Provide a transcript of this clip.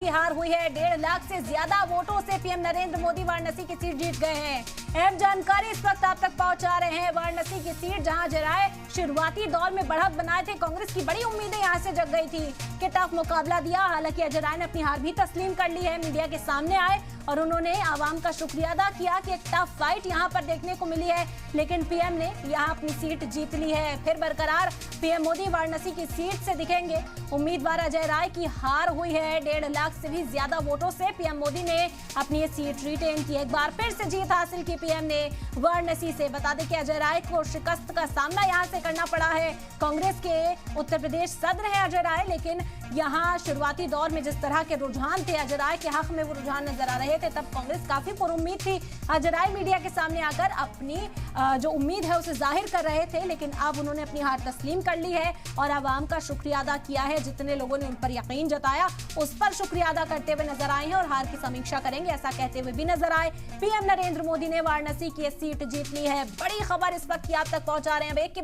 की हार हुई है। 1.5 लाख से ज्यादा वोटों से पीएम नरेंद्र मोदी वाराणसी की सीट जीत गए हैं। अहम जानकारी इस वक्त आप तक पहुंचा रहे हैं। वाराणसी की सीट जहां जराए शुरुआती दौर में बढ़त बनाए थे, कांग्रेस की बड़ी उम्मीदें यहां से जग गई थी कि टफ मुकाबला दिया। हालांकि अजय ने अपनी हार भी तस्लीम कर ली है, मीडिया के सामने आए और उन्होंने आवाम का शुक्रिया अदा किया कि एक टफ फाइट यहां पर देखने को मिली है, लेकिन पीएम ने यहां अपनी सीट जीत ली है। फिर बरकरार पीएम मोदी वाराणसी की सीट से दिखेंगे। उम्मीदवार अजय राय की हार हुई है। 1.5 लाख से भी ज्यादा वोटों से पीएम मोदी ने अपनी ये सीट रिटेन की। एक बार फिर से जीत हासिल की पीएम ने वाराणसी से। बता दें कि अजय राय को शिकस्त का सामना यहां से करना पड़ा है। कांग्रेस के उत्तर प्रदेश सदर है अजय राय, लेकिन यहां शुरुआती दौर में जिस तरह के रुझान थे अजय राय के हक में, वो रुझान नजर आ रहे थे, तब कांग्रेस काफी पुरुम्मीद थी। अजय राय मीडिया के सामने आकर अपनी जो उम्मीद है उसे जाहिर कर रहे थे, लेकिन अब उन्होंने अपनी हार तस्लीम कर ली है और आवाम का शुक्रिया अदा किया है। जितने लोगों ने उन पर यकीन जताया उस पर शुक्रिया अदा करते हुए नजर आए हैं और हार की समीक्षा करेंगे ऐसा कहते हुए भी नजर आए। पीएम नरेंद्र मोदी ने वाराणसी की सीट जीत ली है। बड़ी खबर इस वक्त की आप तक पहुंचा रहे हैं।